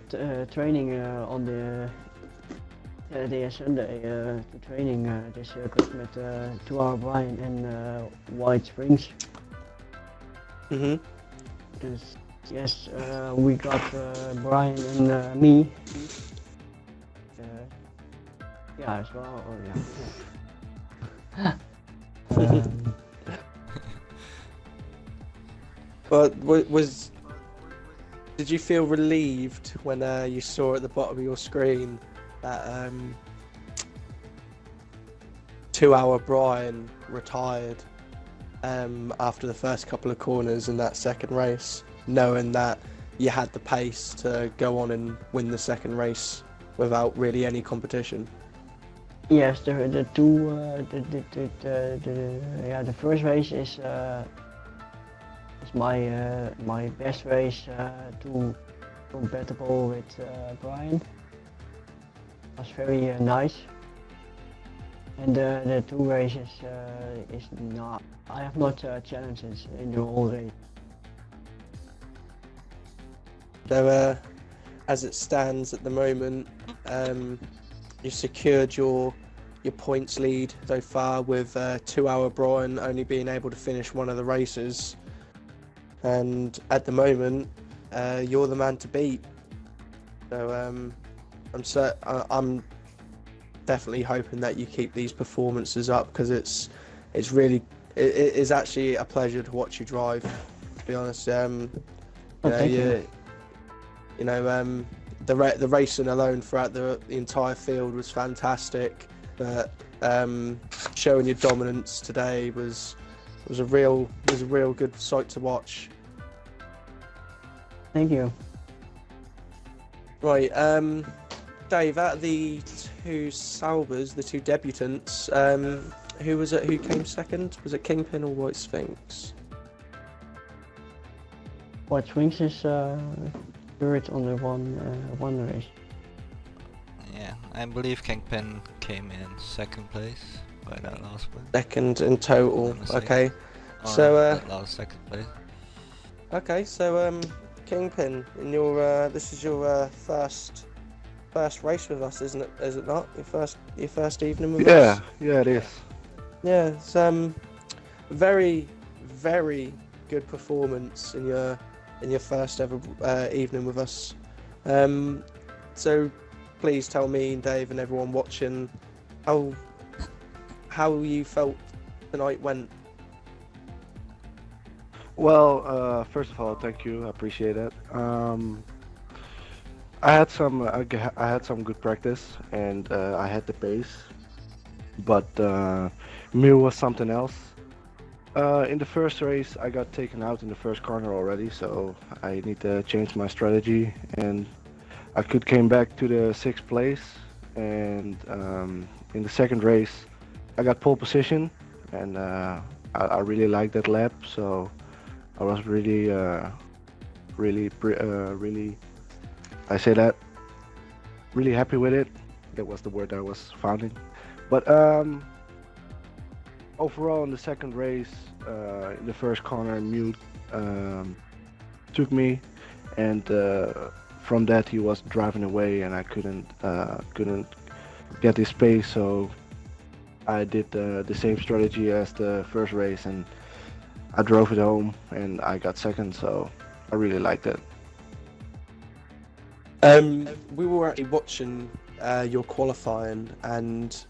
training on the Saturday and Sunday to training this circuit with 2 Hour Brian and White Springs. Mhm. Yes, we got Brian and me. Yeah, as well. Or, yeah. But did you feel relieved when you saw at the bottom of your screen that 2 Hour Brian retired after the first couple of corners in that second race, knowing that you had the pace to go on and win the second race without really any competition? Yes, the first race is my best race to compatible with Brian. It was very nice. And the 2 races is not. I have not challenges in the whole race. So, as it stands at the moment, you secured your points lead so far with 2 Hour Brian only being able to finish one of the races, and at the moment you're the man to beat. So I'm definitely hoping that you keep these performances up, because it is actually a pleasure to watch you drive, to be honest. The racing alone throughout the entire field was fantastic, but showing your dominance today was a real good sight to watch. Thank you. Right, Dave, out of the two Saubers, the two debutants, who was it? Who came second? Was it Kingpin or White Sphinx? White Swings is third on the one race. Yeah, I believe Kingpin came in second place by that last one. Second in total. Not mistaken. Okay. Or So, that last second place. Okay, so Kingpin, in your this is your first race with us, isn't it? Is it not? Your first evening with us? Yeah, it is. Yeah, it's very good performance in your first ever evening with us. So please tell me and Dave and everyone watching how you felt tonight went. Well, first of all, thank you. I appreciate it. I had some good practice, and I had the pace, but Mew was something else. In the first race, I got taken out in the first corner already, so I need to change my strategy, and I came back to the 6th place, and in the second race, I got pole position, and I really liked that lap, so I was really, I say that, really happy with it. That was the word I was finding. But overall, in the second race, in the first corner, Mute took me, and from that he was driving away, and I couldn't get his pace. So I did the same strategy as the first race, and I drove it home, and I got second. So I really liked it. We were actually watching your qualifying, and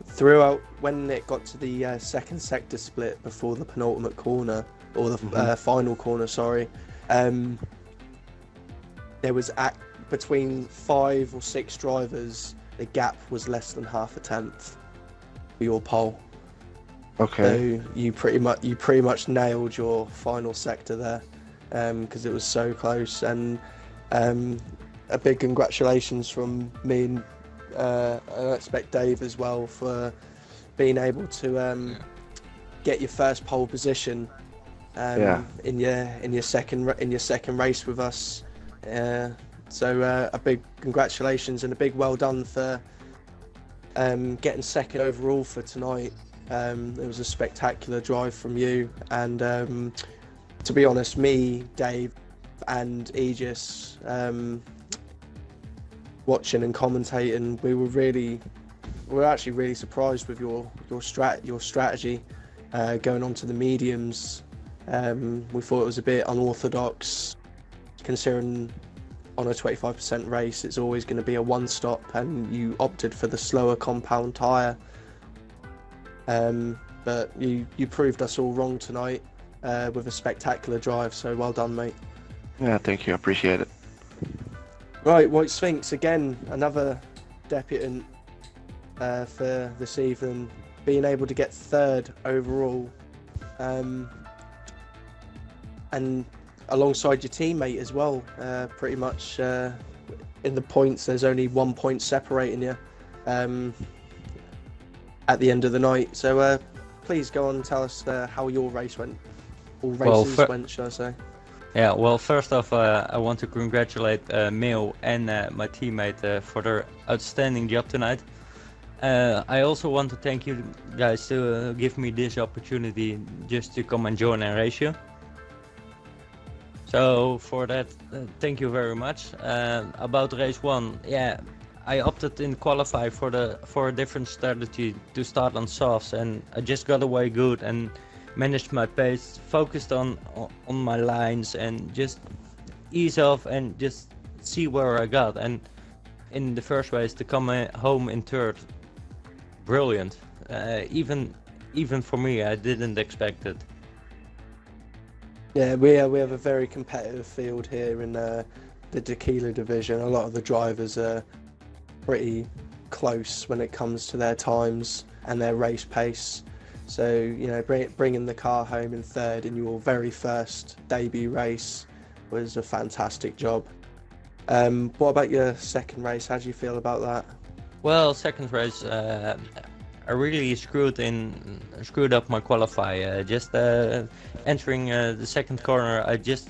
throughout when it got to the second sector split before the penultimate corner, or the final corner, sorry, there was between 5 or 6 drivers, the gap was less than half a tenth for your pole. Okay. So you pretty much nailed your final sector there, because it was so close. And a big congratulations from me and I expect Dave as well for being able to get your first pole position in your second race with us. So a big congratulations and a big well done for getting second overall for tonight. It was a spectacular drive from you, and to be honest, me, Dave, and Aegis, watching and commentating, we were actually really surprised with your strategy going on to the mediums. We thought it was a bit unorthodox, considering on a 25% race it's always going to be a one stop, and you opted for the slower compound tyre. But you proved us all wrong tonight with a spectacular drive, so well done, mate. Yeah, thank you. I appreciate it. Right, White Sphinx, again, another debutant for this evening, being able to get third overall, and alongside your teammate as well, pretty much in the points there's only 1 point separating you at the end of the night. So please go on and tell us how your race went, or races went, should I say. Yeah, well, first off, I want to congratulate Mil and my teammate for their outstanding job tonight. I also want to thank you guys to give me this opportunity just to come and join and race you. So for that, thank you very much. About race 1, yeah, I opted in qualify for a different strategy to start on softs, and I just got away good and managed my pace, focused on my lines, and just ease off and just see where I got. And in the first race to come home in third, brilliant. Even for me, I didn't expect it. Yeah, we have a very competitive field here in the Tequila division. A lot of the drivers are pretty close when it comes to their times and their race pace. So, you know, bringing the car home in third in your very first debut race, was a fantastic job. What about your second race? How do you feel about that? Well, second race, I really screwed up my qualify. Just entering the second corner, I just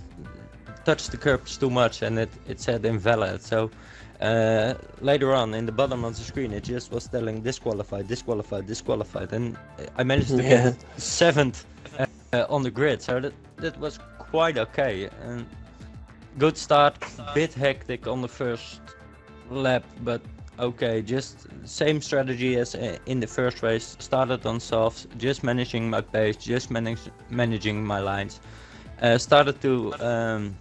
touched the curbs too much, and it said invalid. So later on, in the bottom of the screen, it just was telling disqualified, disqualified, disqualified, and I managed to get 7th on the grid. So that was quite okay. And good start, bit hectic on the first lap, but okay, just same strategy as in the first race. Started on softs, just managing my pace, just managing my lines. Started to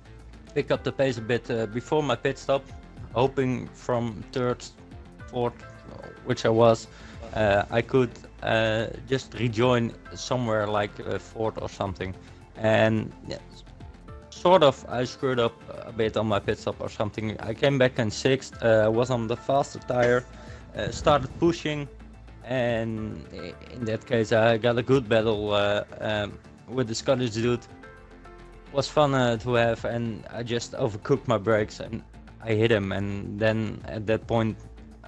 pick up the pace a bit before my pit stop, hoping from 3rd, 4th, which I was, I could just rejoin somewhere like 4th or something. And yeah, sort of I screwed up a bit on my pit stop or something. I came back in 6th, was on the faster tire, started pushing, and in that case I got a good battle with the Scottish dude. Was fun to have, and I just overcooked my brakes and I hit him, and then at that point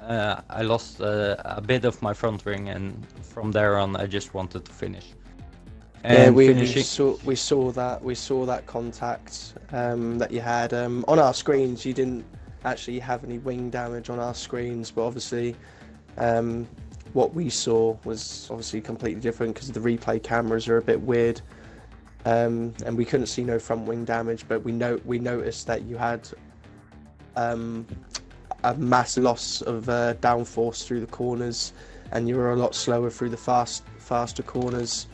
I lost a bit of my front ring, and from there on I just wanted to finish. And we saw that contact that you had on our screens. You didn't actually have any wing damage on our screens, but obviously what we saw was obviously completely different because the replay cameras are a bit weird, and we couldn't see no front wing damage, but we noticed that you had a mass loss of downforce through the corners, and you were a lot slower through the faster corners.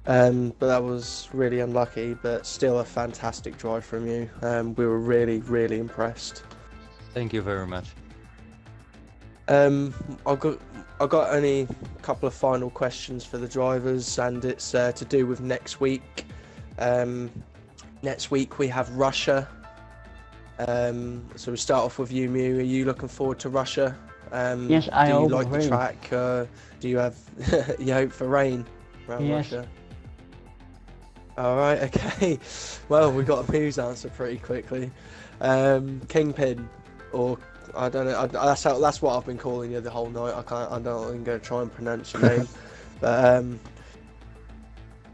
But that was really unlucky, but still a fantastic drive from you. We were really impressed. Thank you very much. I got only a couple of final questions for the drivers, and it's to do with next week. Next week we have Russia. So we start off with you, Mew. Are you looking forward to Russia? Yes, I do you hope like for the rain. track? Do you have you hope for rain around Yes. Russia? All right, okay. Well, we got a Mew's answer pretty quickly. Kingpin, or I don't know. That's what I've been calling you the whole night. I'm going to try and pronounce your name, but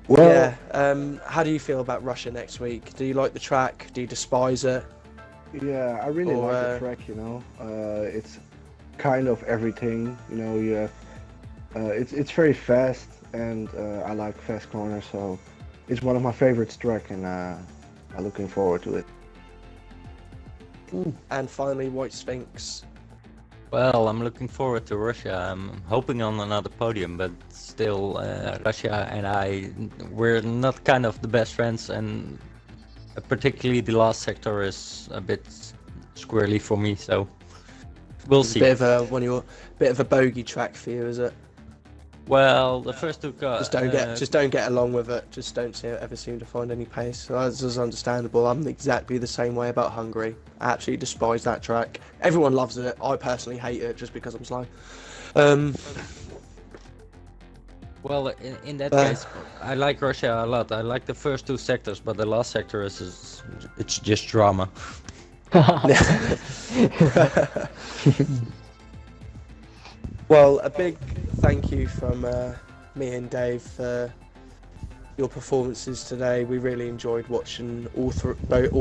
Well, yeah. How do you feel about Russia next week? Do you like the track? Do you despise it? yeah, I really Or, like the track. It's kind of everything. You have it's very fast, and I like fast corners, so it's one of my favorite track, and I'm looking forward to it. And finally, White Sphinx. Well, I'm looking forward to Russia. I'm hoping on another podium, but still, Russia and we're not kind of the best friends, and particularly the last sector is a bit squirrely for me. So we'll see. Bit of a bogey track for you, is it? Well, the first two cars. Just don't get along with it. Just don't ever seem to find any pace. So that's just understandable. I'm exactly the same way about Hungary. I absolutely despise that track. Everyone loves it. I personally hate it just because I'm slow. Well, in that case, I like Russia a lot. I like the first two sectors, but the last sector it's just drama. Well, a big thank you from me and Dave for your performances today. We really enjoyed watching all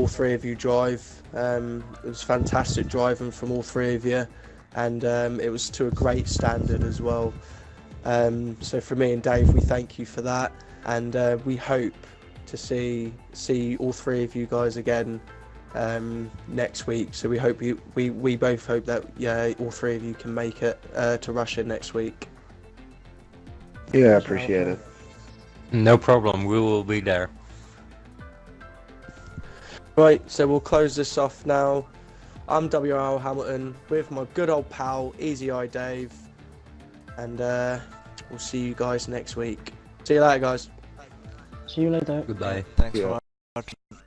three of you drive. It was fantastic driving from all three of you, and it was to a great standard as well. So for me and Dave, we thank you for that, and we hope to see all three of you guys again next week. So we both hope that all three of you can make it to Russia next week. Yeah, I appreciate it. No problem. We will be there. Right, so we'll close this off now. I'm WRL Hamilton with my good old pal Easy I Dave, and we'll see you guys next week. See you later, guys. See you later. Goodbye. Thanks Yeah. for watching.